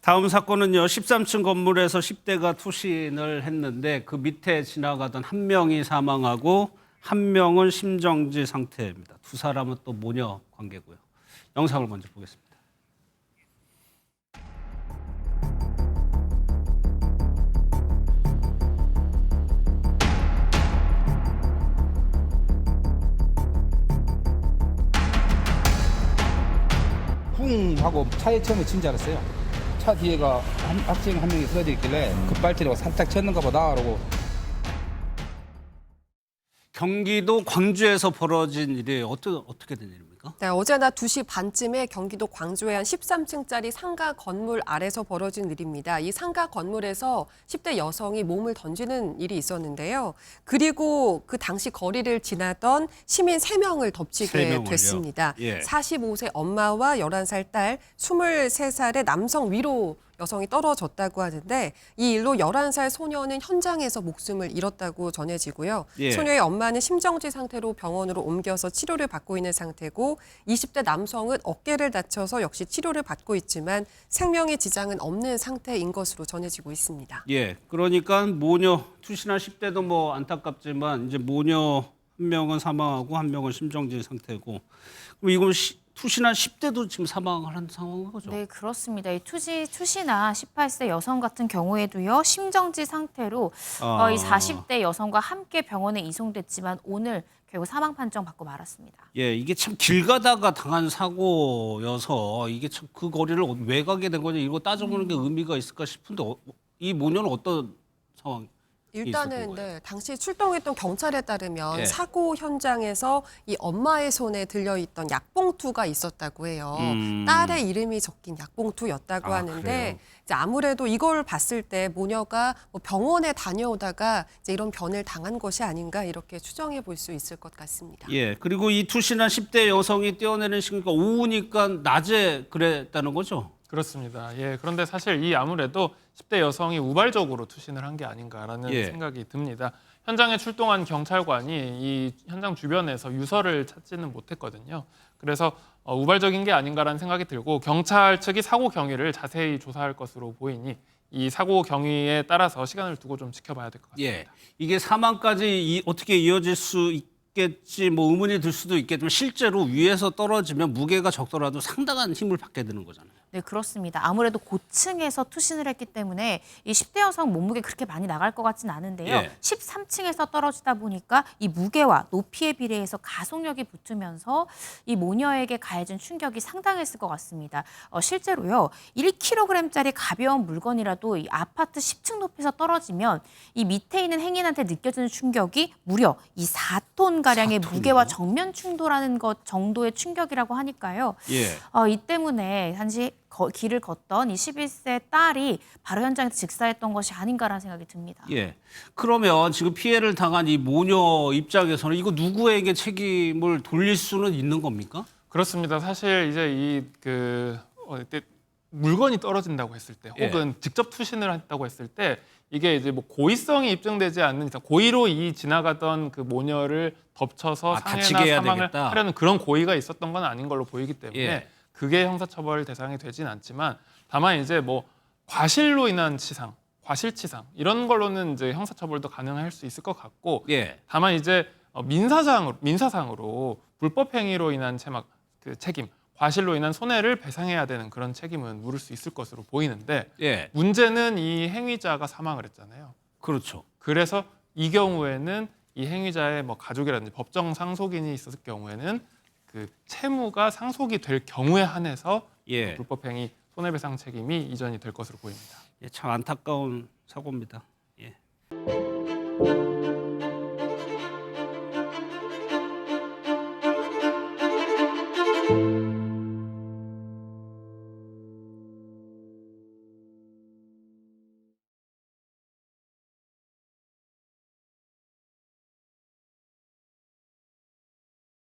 다음 사건은요. 13층 건물에서 10대가 투신을 했는데 그 밑에 지나가던 한 명이 사망하고 한 명은 심정지 상태입니다. 두 사람은 또 모녀 관계고요. 영상을 먼저 보겠습니다. 쿵 하고 차에 처음에 친 줄 알았어요. 차 뒤에가 학생 한 명이 쓰러져 있길래 급발진하고 살짝 쳤는가 보다 그러고. 경기도 광주에서 벌어진 일이에요. 어떻게 된 일입니까? 네, 어제 낮 2시 반쯤에 경기도 광주의 한 13층짜리 상가 건물 아래서 벌어진 일입니다. 이 상가 건물에서 10대 여성이 몸을 던지는 일이 있었는데요. 그리고 그 당시 거리를 지나던 시민 3명을 덮치게 됐습니다. 예. 45세 엄마와 11살 딸, 23살의 남성 위로 여성이 떨어졌다고 하는데 이 일로 11살 소녀는 현장에서 목숨을 잃었다고 전해지고요. 예. 소녀의 엄마는 심정지 상태로 병원으로 옮겨서 치료를 받고 있는 상태고 20대 남성은 어깨를 다쳐서 역시 치료를 받고 있지만 생명의 지장은 없는 상태인 것으로 전해지고 있습니다. 예, 그러니까 모녀 투신한 10대도 뭐 안타깝지만 이제 모녀 한 명은 사망하고 한 명은 심정지 상태고 그럼 이건 투신한 10대도 지금 사망을 한 상황인 거죠? 네, 그렇습니다. 이 투신한 18세 여성 같은 경우에도요, 심정지 상태로 이 40대 여성과 함께 병원에 이송됐지만 오늘 결국 사망 판정 받고 말았습니다. 예, 이게 참 길 가다가 당한 사고여서 이게 참 그 거리를 왜 가게 된 거냐 이거 따져보는 게 의미가 있을까 싶은데 이 모녀는 어떤 상황? 일단은 당시 출동했던 경찰에 따르면 예. 사고 현장에서 이 엄마의 손에 들려있던 약봉투가 있었다고 해요. 딸의 이름이 적힌 약봉투였다고 하는데 그래요? 이제 아무래도 이걸 봤을 때 모녀가 뭐 병원에 다녀오다가 이제 이런 변을 당한 것이 아닌가 이렇게 추정해 볼 수 있을 것 같습니다. 예, 그리고 이 투신한 10대 여성이 뛰어내는 시기가 오후니까 낮에 그랬다는 거죠? 그렇습니다. 예, 그런데 사실 이 아무래도 10대 여성이 우발적으로 투신을 한 게 아닌가라는 예. 생각이 듭니다. 현장에 출동한 경찰관이 이 현장 주변에서 유서를 찾지는 못했거든요. 그래서 우발적인 게 아닌가라는 생각이 들고 경찰 측이 사고 경위를 자세히 조사할 것으로 보이니 이 사고 경위에 따라서 시간을 두고 좀 지켜봐야 될 것 같습니다. 예, 이게 사망까지 어떻게 이어질 수 있겠지 뭐 의문이 들 수도 있겠지만 실제로 위에서 떨어지면 무게가 적더라도 상당한 힘을 받게 되는 거잖아요. 네, 그렇습니다. 아무래도 고층에서 투신을 했기 때문에 이 10대 여성 몸무게 그렇게 많이 나갈 것 같진 않은데요. 예. 13층에서 떨어지다 보니까 이 무게와 높이에 비례해서 가속력이 붙으면서 이 모녀에게 가해진 충격이 상당했을 것 같습니다. 실제로요, 1kg짜리 가벼운 물건이라도 이 아파트 10층 높이에서 떨어지면 이 밑에 있는 행인한테 느껴지는 충격이 무려 이 4톤 가량의 4톤이요? 무게와 정면 충돌하는 것 정도의 충격이라고 하니까요. 예. 이 때문에 단지 길을 걷던 이 11세 딸이 바로 현장에서 직사했던 것이 아닌가라는 생각이 듭니다. 예. 그러면 지금 피해를 당한 이 모녀 입장에서는 이거 누구에게 책임을 돌릴 수는 있는 겁니까? 그렇습니다. 사실 이제 물건이 떨어진다고 했을 때, 혹은 직접 투신을 했다고 했을 때, 이게 이제 뭐 고의성이 입증되지 않는 이상, 고의로 이 지나가던 그 모녀를 덮쳐서 다치게 상해나 해야 사망을 되겠다. 하려는 그런 고의가 있었던 건 아닌 걸로 보이기 때문에 예. 그게 형사처벌 대상이 되진 않지만, 다만 이제 뭐 과실로 인한 치상, 과실치상 이런 걸로는 이제 형사처벌도 가능할 수 있을 것 같고, 예. 다만 이제 민사상으로 불법 행위로 인한 책임, 과실로 인한 손해를 배상해야 되는 그런 책임은 물을 수 있을 것으로 보이는데, 예. 문제는 이 행위자가 사망을 했잖아요. 그렇죠. 그래서 이 경우에는 이 행위자의 뭐 가족이라든지 법정 상속인이 있었을 경우에는 그 채무가 상속이 될 경우에 한해서 예. 불법 행위 손해배상 책임이 이전이 될 것으로 보입니다. 참 안타까운 사고입니다.